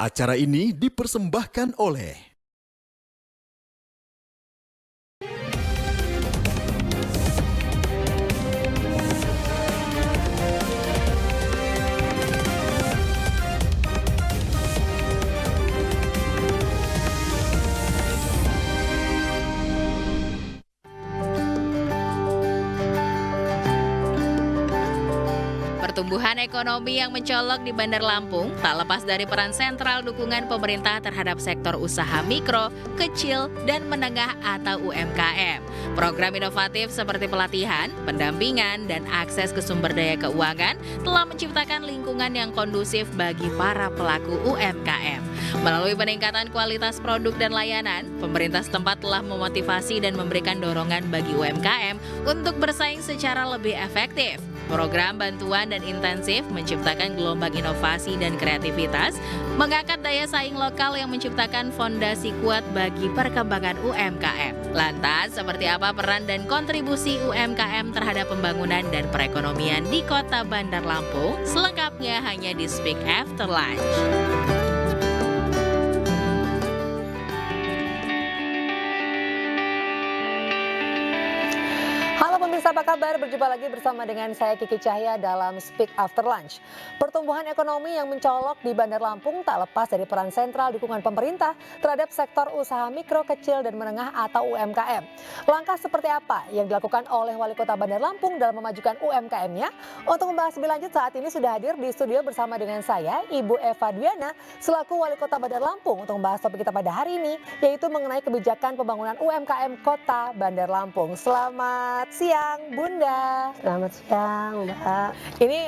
Acara ini dipersembahkan oleh Pertumbuhan ekonomi yang mencolok di Bandar Lampung tak lepas dari peran sentral dukungan pemerintah terhadap sektor usaha mikro, kecil, dan menengah atau UMKM. Program inovatif seperti pelatihan, pendampingan, dan akses ke sumber daya keuangan telah menciptakan lingkungan yang kondusif bagi para pelaku UMKM. Melalui peningkatan kualitas produk dan layanan, pemerintah setempat telah memotivasi dan memberikan dorongan bagi UMKM untuk bersaing secara lebih efektif. Program bantuan dan intensif menciptakan gelombang inovasi dan kreativitas, mengangkat daya saing lokal yang menciptakan fondasi kuat bagi perkembangan UMKM. Lantas, seperti apa peran dan kontribusi UMKM terhadap pembangunan dan perekonomian di Kota Bandar Lampung? Selengkapnya hanya di Speak After Lunch. Halo pemirsa, apa kabar? Berjumpa lagi bersama dengan saya Kiki Cahya dalam Speak After Lunch. Pertumbuhan ekonomi yang mencolok di Bandar Lampung tak lepas dari peran sentral dukungan pemerintah terhadap sektor usaha mikro, kecil, dan menengah atau UMKM. Langkah seperti apa yang dilakukan oleh Wali Kota Bandar Lampung dalam memajukan UMKM-nya? Untuk membahas lebih lanjut saat ini sudah hadir di studio bersama dengan saya, Ibu Eva Dwiana, selaku Wali Kota Bandar Lampung untuk membahas topik kita pada hari ini, yaitu mengenai kebijakan pembangunan UMKM Kota Bandar Lampung. Selamat siang, Bunda. Selamat siang, Mbak. Ini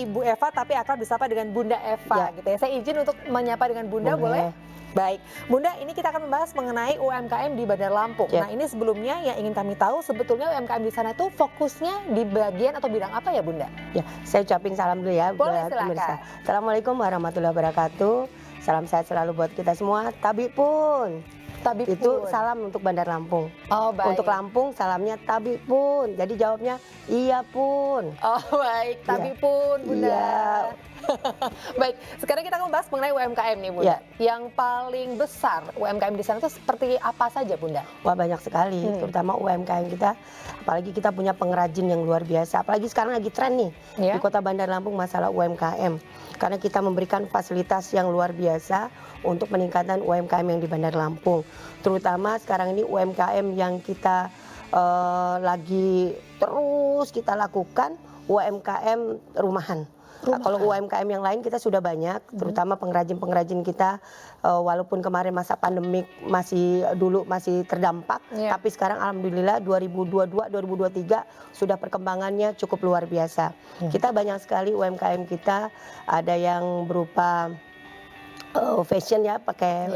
Ibu Eva tapi akrab disapa dengan Bunda Eva gitu ya. Saya izin untuk menyapa dengan Bunda, boleh? Baik, Bunda, ini kita akan membahas mengenai UMKM di Bandar Lampung. Ya. Nah, ini sebelumnya yang ingin kami tahu sebetulnya UMKM di sana tuh fokusnya di bagian atau bidang apa ya, Bunda? Ya, saya ucapin salam dulu ya Boleh, buat silakan. pemirsa. Assalamualaikum warahmatullahi wabarakatuh. Salam sehat selalu buat kita semua. Tabib pun. Tabib Itu pun. salam untuk Bandar Lampung. Oh, baik. Untuk Lampung salamnya tabib pun. Jadi jawabnya iya pun. Oh, baik. Tabib pun, Bunda. Iya. Baik, sekarang kita akan membahas mengenai UMKM nih, Bunda. Ya. Yang paling besar UMKM di sana itu seperti apa saja, Bunda? Wah, banyak sekali, terutama UMKM kita. Apalagi kita punya pengrajin yang luar biasa. Apalagi sekarang lagi tren nih Ya. di Kota Bandar Lampung masalah UMKM. Karena kita memberikan fasilitas yang luar biasa untuk peningkatan UMKM yang di Bandar Lampung. Terutama sekarang ini UMKM yang kita lagi terus kita lakukan UMKM rumahan. Kalau UMKM yang lain kita sudah banyak, terutama pengrajin-pengrajin kita, walaupun kemarin masa pandemik dulu masih terdampak, tapi sekarang alhamdulillah 2022-2023 sudah perkembangannya cukup luar biasa. Kita banyak sekali UMKM kita, ada yang berupa fashion ya, pakai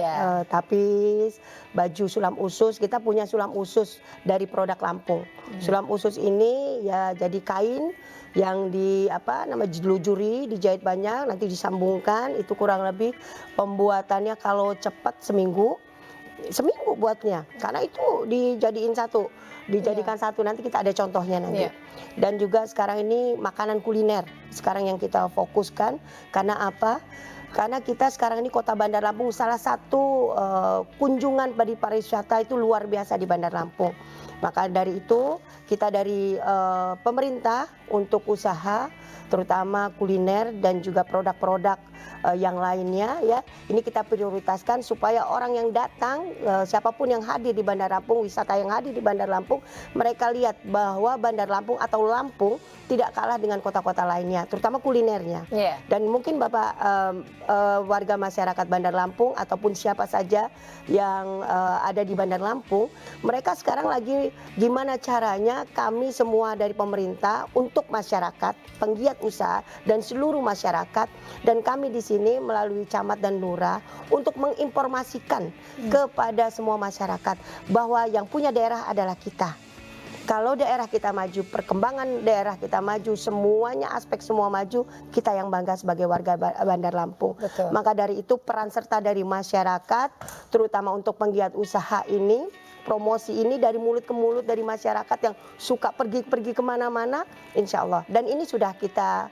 tapis, baju sulam usus. Kita punya sulam usus dari produk Lampung. Sulam usus ini ya jadi kain yang dilujuri, dijahit banyak, nanti disambungkan. Itu kurang lebih pembuatannya kalau cepat seminggu buatnya, karena itu dijadikan satu, nanti kita ada contohnya nanti. Dan juga sekarang ini makanan kuliner sekarang yang kita fokuskan. Karena apa? Karena kita sekarang ini Kota Bandar Lampung salah satu kunjungan bagi pariwisata itu luar biasa di Bandar Lampung. Maka dari itu kita dari pemerintah untuk usaha terutama kuliner dan juga produk-produk yang lainnya ya, ini kita prioritaskan supaya orang yang datang, siapapun yang hadir di Bandar Lampung, wisata yang hadir di Bandar Lampung, mereka lihat bahwa Bandar Lampung atau Lampung tidak kalah dengan kota-kota lainnya, terutama kulinernya. Dan mungkin Bapak warga masyarakat Bandar Lampung ataupun siapa saja yang ada di Bandar Lampung, mereka sekarang lagi gimana caranya kami semua dari pemerintah untuk masyarakat, penggiat usaha dan seluruh masyarakat, dan kami di sini melalui camat dan lurah untuk menginformasikan kepada semua masyarakat bahwa yang punya daerah adalah kita. Kalau daerah kita maju, perkembangan daerah kita maju, semuanya aspek semua maju, kita yang bangga sebagai warga Bandar Lampung. Betul. Maka dari itu peran serta dari masyarakat, terutama untuk penggiat usaha ini, promosi ini dari mulut ke mulut dari masyarakat yang suka pergi kemana-mana, insya Allah. Dan ini sudah kita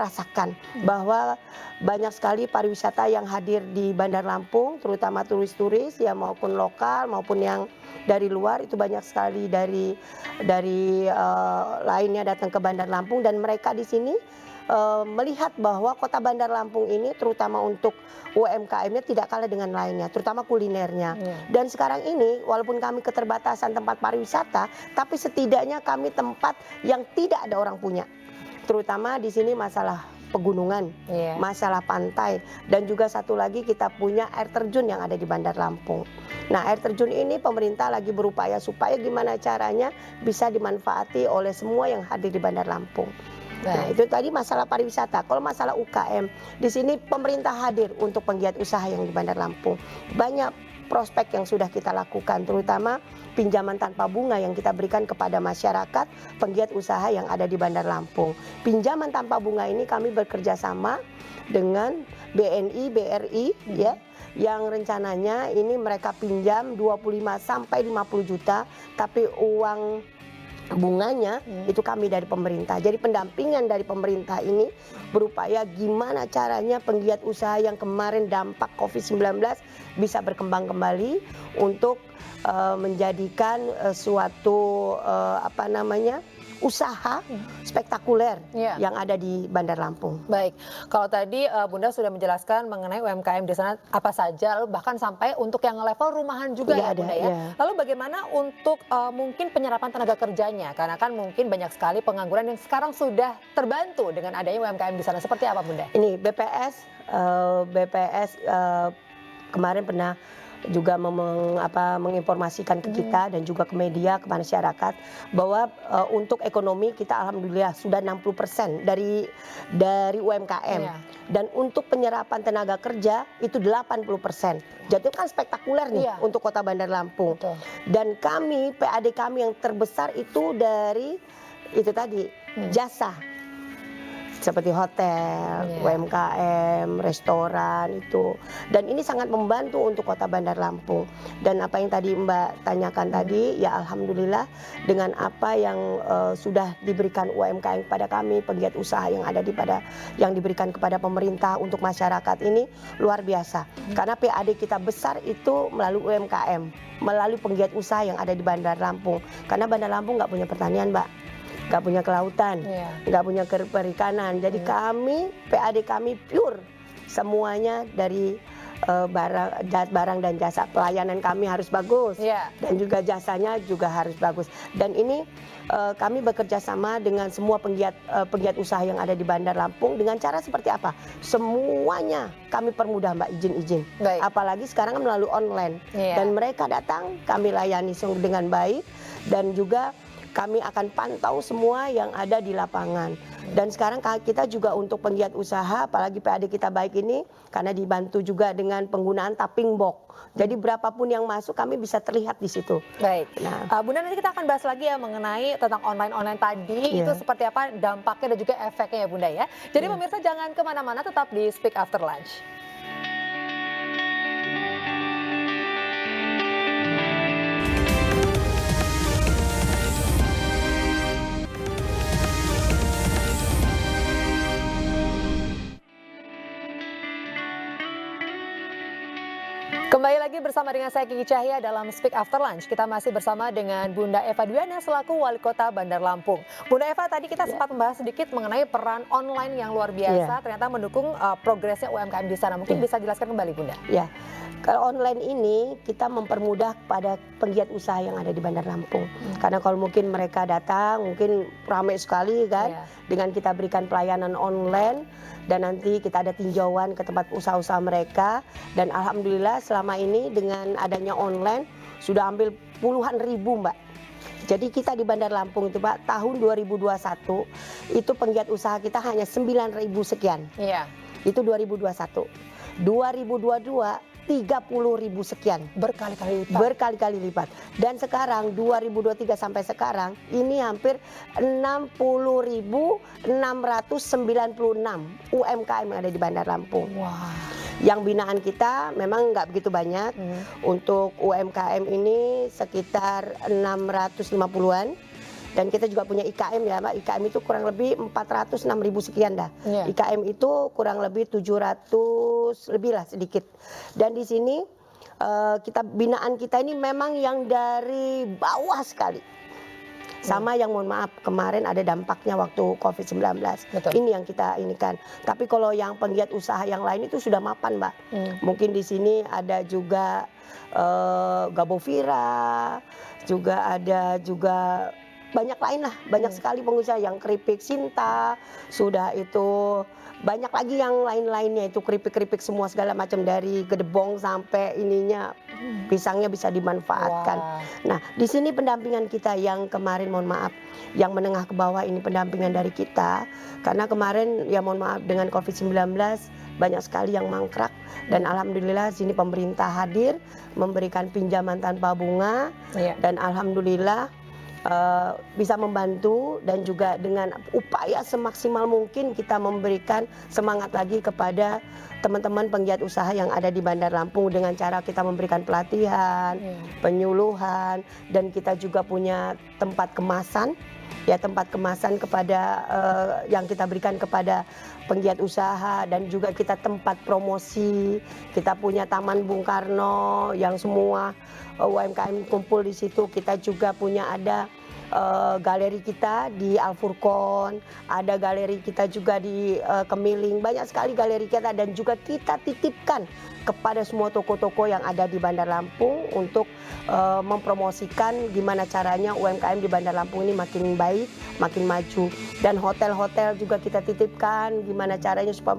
rasakan bahwa banyak sekali pariwisata yang hadir di Bandar Lampung, terutama turis-turis ya maupun lokal maupun yang dari luar, itu banyak sekali dari lainnya datang ke Bandar Lampung, dan mereka di sini melihat bahwa kota Bandar Lampung ini terutama untuk UMKM-nya tidak kalah dengan lainnya, terutama kulinernya. Dan sekarang ini walaupun kami keterbatasan tempat pariwisata, tapi setidaknya kami tempat yang tidak ada orang punya. Terutama di sini masalah pegunungan, masalah pantai, dan juga satu lagi kita punya air terjun yang ada di Bandar Lampung. Nah, air terjun ini pemerintah lagi berupaya supaya gimana caranya bisa dimanfaati oleh semua yang hadir di Bandar Lampung. Nah, itu tadi masalah pariwisata. Kalau masalah UKM, di sini pemerintah hadir untuk penggiat usaha yang di Bandar Lampung. Banyak prospek yang sudah kita lakukan, terutama pinjaman tanpa bunga yang kita berikan kepada masyarakat penggiat usaha yang ada di Bandar Lampung. Pinjaman tanpa bunga ini kami bekerja sama dengan BNI, BRI ya, yang rencananya ini mereka pinjam 25 sampai 50 juta, tapi uang bunganya itu kami dari pemerintah. Jadi pendampingan dari pemerintah ini berupaya gimana caranya penggiat usaha yang kemarin dampak COVID-19 bisa berkembang kembali untuk menjadikan suatu usaha spektakuler yang ada di Bandar Lampung. Baik, kalau tadi Bunda sudah menjelaskan mengenai UMKM di sana apa saja, bahkan sampai untuk yang level rumahan juga ya Bunda ya. Lalu bagaimana untuk mungkin penyerapan tenaga kerjanya? Karena kan mungkin banyak sekali pengangguran yang sekarang sudah terbantu dengan adanya UMKM di sana. Seperti apa Bunda? Ini BPS kemarin pernah juga menginformasikan ke kita dan juga ke media, ke masyarakat bahwa untuk ekonomi kita alhamdulillah sudah 60% dari UMKM. Dan untuk penyerapan tenaga kerja itu 80%. Jadi kan spektakuler nih untuk Kota Bandar Lampung. Dan kami, PAD kami yang terbesar itu dari itu tadi jasa. Seperti hotel, UMKM, restoran itu. Dan ini sangat membantu untuk Kota Bandar Lampung. Dan apa yang tadi Mbak tanyakan tadi, ya alhamdulillah dengan apa yang sudah diberikan UMKM kepada kami, penggiat usaha yang ada yang diberikan kepada pemerintah untuk masyarakat ini luar biasa. Karena PAD kita besar itu melalui UMKM, melalui penggiat usaha yang ada di Bandar Lampung. Karena Bandar Lampung nggak punya pertanian, Mbak. Nggak punya kelautan, nggak punya perikanan. Jadi kami, PAD kami pure semuanya dari barang dan jasa. Pelayanan kami harus bagus dan juga jasanya juga harus bagus. Dan ini kami bekerja sama dengan semua penggiat usaha yang ada di Bandar Lampung dengan cara seperti apa? Semuanya kami permudah Mbak, izin. Apalagi sekarang melalui online. Dan mereka datang, kami layani dengan baik, dan juga kami akan pantau semua yang ada di lapangan. Dan sekarang kita juga untuk penggiat usaha, apalagi PAD kita baik ini, karena dibantu juga dengan penggunaan tapping box. Jadi berapapun yang masuk kami bisa terlihat di situ. Baik. Nah, Bunda, nanti kita akan bahas lagi ya mengenai tentang online tadi, itu seperti apa dampaknya dan juga efeknya ya Bunda ya. Jadi pemirsa jangan kemana-mana, tetap di Speak After Lunch. Kembali lagi bersama dengan saya Kiki Cahya dalam Speak After Lunch. Kita masih bersama dengan Bunda Eva Dwiana selaku Wali Kota Bandar Lampung. Bunda Eva, tadi kita sempat membahas sedikit mengenai peran online yang luar biasa ternyata mendukung progresnya UMKM di sana. Mungkin bisa jelaskan kembali Bunda? Ya, kalau online ini kita mempermudah pada penggiat usaha yang ada di Bandar Lampung. Karena kalau mungkin mereka datang, mungkin ramai sekali kan, dengan kita berikan pelayanan online. Dan nanti kita ada tinjauan ke tempat usaha-usaha mereka. Dan alhamdulillah selama ini dengan adanya online sudah ambil puluhan ribu Mbak. Jadi kita di Bandar Lampung itu Pak, tahun 2021 itu penggiat usaha kita hanya 9.000 sekian. Itu 2021. 2022 30.000 sekian. Berkali-kali lipat. Dan sekarang 2023 sampai sekarang ini hampir 60.696 UMKM yang ada di Bandar Lampung. Yang binaan kita memang nggak begitu banyak. Untuk UMKM ini sekitar 650-an. Dan kita juga punya IKM ya Mbak, IKM itu kurang lebih 406.000 sekian dah. IKM itu kurang lebih 700 lebih lah sedikit. Dan di sini kita binaan kita ini memang yang dari bawah sekali. Sama yang mohon maaf kemarin ada dampaknya waktu COVID-19. Ini yang kita inikan. Tapi kalau yang penggiat usaha yang lain itu sudah mapan Mbak. Mungkin di sini ada juga Gabovira, juga ada juga banyak lain lah, banyak sekali pengusaha yang keripik Sinta, sudah itu banyak lagi yang lain-lainnya itu keripik-keripik semua segala macam dari gedebong sampai ininya pisangnya bisa dimanfaatkan. Nah, di sini pendampingan kita yang kemarin mohon maaf, yang menengah ke bawah ini pendampingan dari kita karena kemarin ya mohon maaf dengan COVID-19 banyak sekali yang mangkrak dan alhamdulillah sini pemerintah hadir memberikan pinjaman tanpa bunga dan alhamdulillah bisa membantu dan juga dengan upaya semaksimal mungkin kita memberikan semangat lagi kepada teman-teman penggiat usaha yang ada di Bandar Lampung dengan cara kita memberikan pelatihan, penyuluhan dan kita juga punya tempat kemasan kepada yang kita berikan kepada penggiat usaha dan juga kita tempat promosi, kita punya Taman Bung Karno yang semua UMKM kumpul di situ. Kita juga punya ada galeri kita di Al-Furqon, ada galeri kita juga di Kemiling, banyak sekali galeri kita dan juga kita titipkan kepada semua toko-toko yang ada di Bandar Lampung untuk mempromosikan gimana caranya UMKM di Bandar Lampung ini makin baik, makin maju. Dan hotel-hotel juga kita titipkan gimana caranya supaya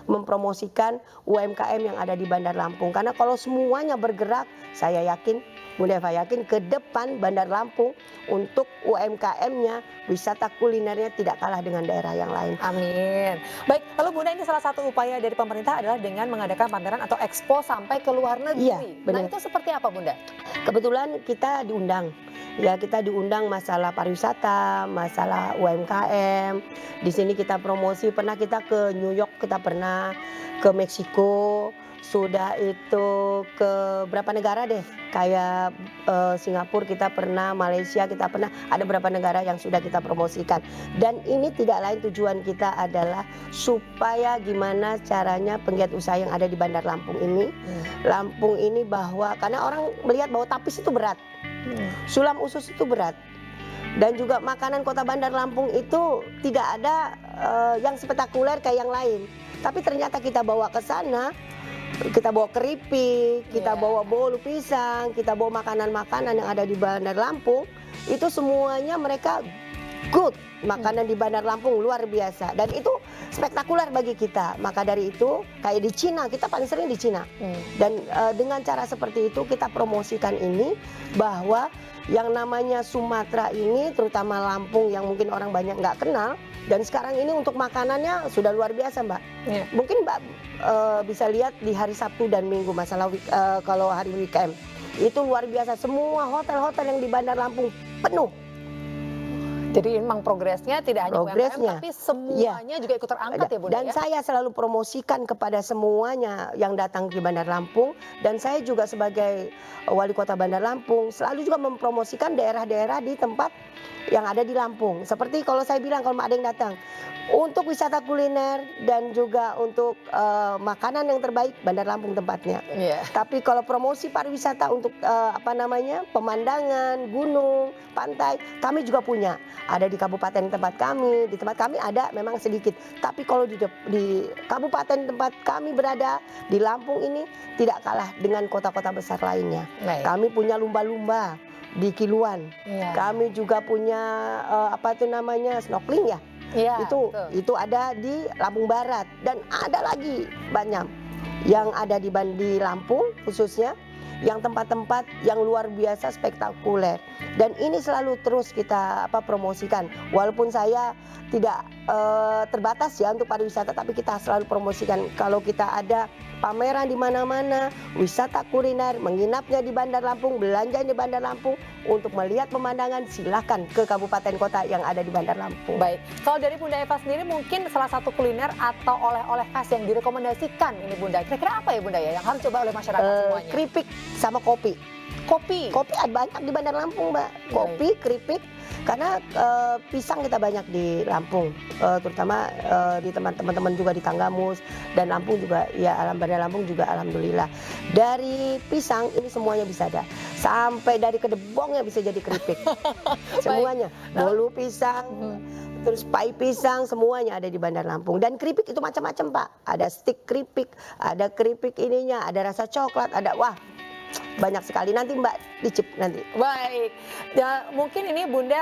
mempromosikan UMKM yang ada di Bandar Lampung. Karena kalau semuanya bergerak, saya yakin, Bunda Eva yakin ke depan Bandar Lampung untuk UMKM-nya, wisata kulinernya tidak kalah dengan daerah yang lain. Amin. Baik, lalu Bunda ini salah satu upaya dari pemerintah adalah dengan mengadakan pameran atau expo sampai ke luar negeri. Iya, benar. Nah itu seperti apa Bunda? Kebetulan kita diundang. Ya kita diundang masalah pariwisata, masalah UMKM. Di sini kita promosi, pernah kita ke New York, kita pernah ke Meksiko, sudah itu ke berapa negara deh, kayak Singapura kita pernah, Malaysia kita pernah, ada beberapa negara yang sudah kita promosikan. Dan ini tidak lain tujuan kita adalah supaya gimana caranya penggiat usaha yang ada di Bandar Lampung ini, Lampung ini bahwa karena orang melihat bahwa tapis itu berat, sulam usus itu berat. Dan juga makanan kota Bandar Lampung itu tidak ada yang spektakuler kayak yang lain. Tapi ternyata kita bawa ke sana, kita bawa keripik, kita bawa bolu pisang, kita bawa makanan-makanan yang ada di Bandar Lampung, itu semuanya mereka good. Makanan di Bandar Lampung luar biasa dan itu spektakuler bagi kita. Maka dari itu kayak di Cina, kita paling sering di Cina. Dan dengan cara seperti itu kita promosikan ini bahwa yang namanya Sumatera ini, terutama Lampung yang mungkin orang banyak nggak kenal, dan sekarang ini untuk makanannya sudah luar biasa Mbak. Mungkin Mbak bisa lihat di hari Sabtu dan Minggu masalah kalau hari weekend itu luar biasa, semua hotel-hotel yang di Bandar Lampung penuh. Jadi memang progresnya tidak hanya UMKM tapi semuanya juga ikut terangkat ya Bunda. Dan saya selalu promosikan kepada semuanya yang datang di Bandar Lampung, dan saya juga sebagai wali kota Bandar Lampung selalu juga mempromosikan daerah-daerah di tempat yang ada di Lampung. Seperti kalau saya bilang kalau ada yang datang untuk wisata kuliner dan juga untuk makanan yang terbaik, Bandar Lampung tempatnya. Tapi kalau promosi pariwisata untuk pemandangan, gunung, pantai, kami juga punya. Ada di kabupaten tempat kami, di tempat kami ada memang sedikit. Tapi kalau di kabupaten tempat kami berada, di Lampung ini tidak kalah dengan kota-kota besar lainnya. Kami punya lumba-lumba di Kiluan. Kami juga punya snorkeling ya. Itu ada di Lampung Barat dan ada lagi banyak yang ada di Lampung khususnya yang tempat-tempat yang luar biasa spektakuler. Dan ini selalu terus kita promosikan. Walaupun saya tidak terbatas ya untuk pariwisata, tapi kita selalu promosikan. Kalau kita ada pameran di mana-mana, wisata kuliner, menginapnya di Bandar Lampung, belanja di Bandar Lampung, untuk melihat pemandangan silahkan ke kabupaten kota yang ada di Bandar Lampung. Baik, kalau dari Bunda Eva sendiri mungkin salah satu kuliner atau oleh-oleh khas yang direkomendasikan ini Bunda, kira-kira apa ya Bunda ya yang harus coba oleh masyarakat semuanya? Keripik sama kopi. Kopi. Kopi ada banyak di Bandar Lampung, Mbak. Kopi, keripik, karena pisang kita banyak di Lampung, terutama di teman-teman juga di Tanggamus dan Lampung juga, ya Bandar Lampung juga alhamdulillah. Dari pisang ini semuanya bisa ada, sampai dari kedebongnya bisa jadi keripik, semuanya. Bolu pisang, terus pai pisang, semuanya ada di Bandar Lampung. Dan keripik itu macam-macam Pak, ada stick keripik, ada keripik ininya, ada rasa coklat, ada banyak sekali. Nanti Mbak dicip nanti. Baik, ya, mungkin ini Bunda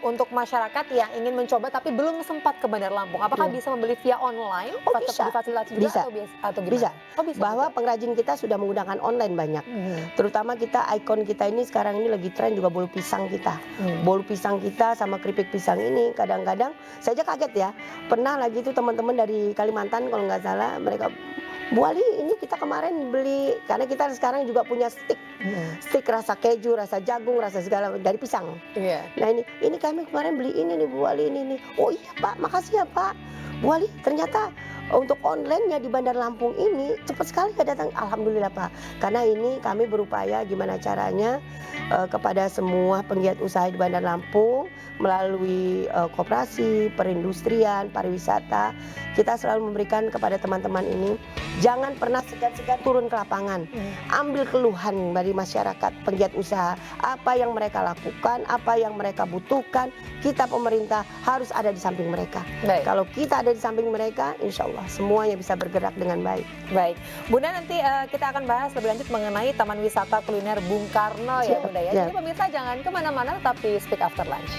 untuk masyarakat yang ingin mencoba tapi belum sempat ke Bandar Lampung, apakah bisa membeli via online? Bisa. Difasilitasi juga Bisa. atau gimana? Bisa. Oh, bisa Bahwa juga. pengrajin kita sudah menggunakan online banyak. Terutama kita, ikon kita ini sekarang ini lagi tren juga bolu pisang kita. Bolu pisang kita sama keripik pisang ini kadang-kadang saya aja kaget ya. Pernah lagi itu teman-teman dari Kalimantan kalau nggak salah, mereka, Bu Ali ini kita kemarin beli, karena kita sekarang juga punya stick rasa keju, rasa jagung, rasa segala dari pisang. Iya. Nah ini kami kemarin beli ini nih Bu Ali ini nih. Oh iya Pak, makasih ya Pak. Bu Ali, ternyata untuk online-nya di Bandar Lampung ini cepat sekali datang. Alhamdulillah Pak. Karena ini kami berupaya gimana caranya kepada semua penggiat usaha di Bandar Lampung melalui koperasi, perindustrian, pariwisata, kita selalu memberikan kepada teman-teman ini, jangan pernah segan-segan turun ke lapangan. Ambil keluhan dari masyarakat, penggiat usaha, apa yang mereka lakukan, apa yang mereka butuhkan, kita pemerintah harus ada di samping mereka. Baik. Kalau kita ada di samping mereka, insya Allah semuanya bisa bergerak dengan baik. Baik, Bunda, nanti kita akan bahas lebih lanjut mengenai Taman Wisata Kuliner Bung Karno ya Siap, Bunda ya. siap. Jadi pemirsa jangan kemana-mana, tetap di Speak After Lunch.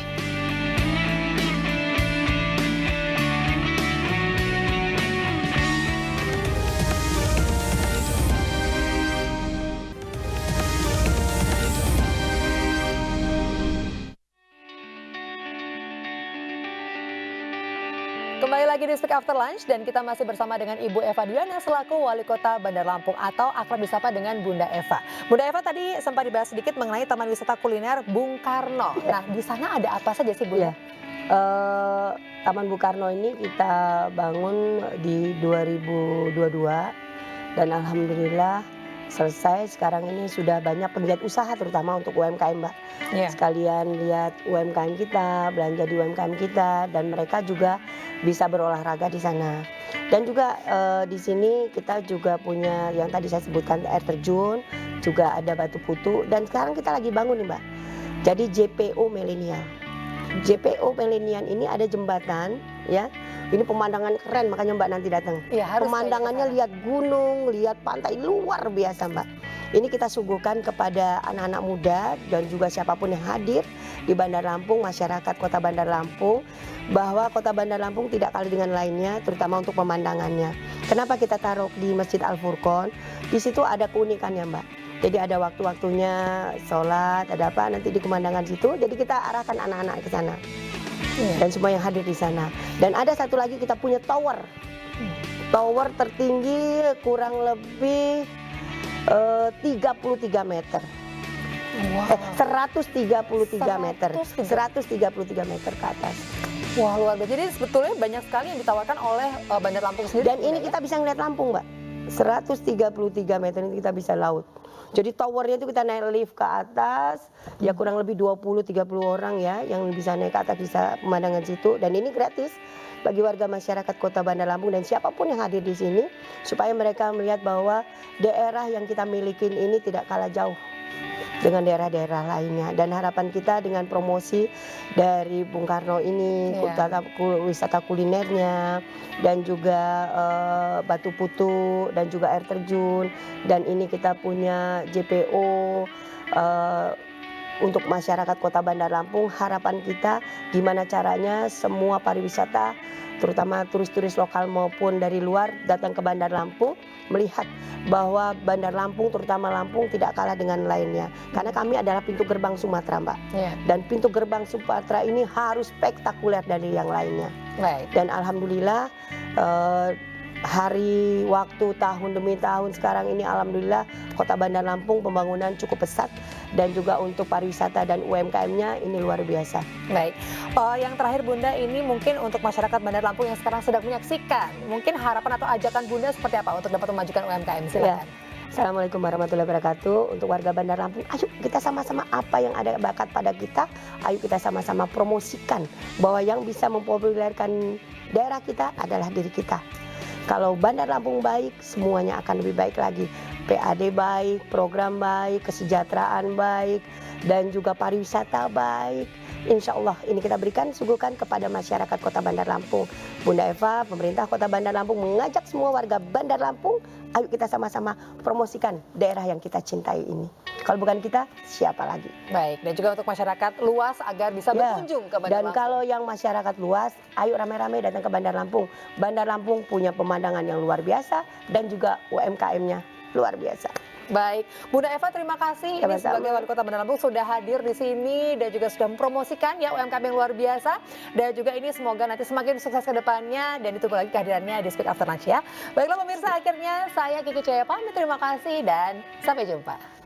Kembali lagi di Speak After Lunch dan kita masih bersama dengan Ibu Eva Dwiana selaku Wali Kota Bandar Lampung atau akrab disapa dengan Bunda Eva. Bunda Eva tadi sempat dibahas sedikit mengenai Taman Wisata Kuliner Bung Karno. Nah, di sana ada apa saja sih Bunda? Taman Bung Karno ini kita bangun di 2022 dan alhamdulillah selesai. Sekarang ini sudah banyak penggiat usaha terutama untuk UMKM Mbak. Iya. Sekalian lihat UMKM kita, belanja di UMKM kita, dan mereka juga bisa berolahraga di sana. Dan juga di sini kita juga punya yang tadi saya sebutkan air terjun, juga ada batu putu, dan sekarang kita lagi bangun nih Mbak. Jadi JPO Milenial. JPO Milenial ini ada jembatan ya. Ini pemandangan keren, makanya Mbak nanti datang. Iya, harus Pemandangannya lihat gunung, lihat pantai, luar biasa Mbak. Ini kita suguhkan kepada anak-anak muda dan juga siapapun yang hadir di Bandar Lampung, masyarakat Kota Bandar Lampung, bahwa Kota Bandar Lampung tidak kalah dengan lainnya, terutama untuk pemandangannya. Kenapa kita taruh di Masjid Al Furqon? Di situ ada keunikannya Mbak. Jadi ada waktu-waktunya sholat, ada apa nanti di pemandangan situ. Jadi kita arahkan anak-anak ke sana. Dan semua yang hadir di sana. Dan ada satu lagi kita punya tower. Tower tertinggi kurang lebih 33 meter. Wow. 133 meter. 133 meter ke atas. Wah, luar biasa. Jadi sebetulnya banyak sekali yang ditawarkan oleh Bandar Lampung sendiri. Dan ini Bunda, kita bisa ngeliat Lampung, Mbak. 133 meter ini kita bisa laut. Jadi towernya itu kita naik lift ke atas, ya kurang lebih 20-30 orang ya yang bisa naik ke atas, bisa pemandangan situ. Dan ini gratis bagi warga masyarakat Kota Bandar Lampung dan siapapun yang hadir di sini, supaya mereka melihat bahwa daerah yang kita miliki ini tidak kalah jauh dengan daerah-daerah lainnya. Dan harapan kita dengan promosi dari Bung Karno ini, wisata kulinernya, dan juga batu putu, dan juga air terjun, dan ini kita punya JPO untuk masyarakat Kota Bandar Lampung. Harapan kita gimana caranya semua pariwisata terutama turis-turis lokal maupun dari luar datang ke Bandar Lampung melihat bahwa Bandar Lampung, terutama Lampung, tidak kalah dengan lainnya. Karena kami adalah pintu gerbang Sumatera, Mbak. Iya. Dan pintu gerbang Sumatera ini harus spektakuler dari yang lainnya. Baik. Dan alhamdulillah hari, waktu, tahun demi tahun sekarang ini alhamdulillah Kota Bandar Lampung pembangunan cukup pesat dan juga untuk pariwisata dan UMKM-nya ini luar biasa. Baik, yang terakhir Bunda, ini mungkin untuk masyarakat Bandar Lampung yang sekarang sedang menyaksikan, mungkin harapan atau ajakan Bunda seperti apa untuk dapat memajukan UMKM? Silakan. Assalamualaikum warahmatullahi wabarakatuh. Untuk warga Bandar Lampung, ayo kita sama-sama apa yang ada bakat pada kita, ayo kita sama-sama promosikan bahwa yang bisa mempopulerkan daerah kita adalah diri kita. Kalau Bandar Lampung baik, semuanya akan lebih baik lagi. PAD baik, program baik, kesejahteraan baik, dan juga pariwisata baik. Insya Allah ini kita berikan, suguhkan kepada masyarakat Kota Bandar Lampung. Bunda Eva, pemerintah Kota Bandar Lampung mengajak semua warga Bandar Lampung, ayo kita sama-sama promosikan daerah yang kita cintai ini. Kalau bukan kita, siapa lagi? Baik, dan juga untuk masyarakat luas agar bisa berkunjung ke Bandar Dan Lampung. kalau yang masyarakat luas, ayo rame-rame datang ke Bandar Lampung. Bandar Lampung punya pemandangan yang luar biasa dan juga UMKM-nya luar biasa. Baik, Bunda Eva, terima kasih ini Sama-sama. sebagai wali kota Bandar Lampung sudah hadir di sini dan juga sudah mempromosikan ya UMKM yang luar biasa, dan juga ini semoga nanti semakin sukses ke depannya dan ditunggu lagi kehadirannya di Speak After Lunch ya. Baiklah pemirsa, akhirnya saya Kiki Cahaya pamit, terima kasih dan sampai jumpa.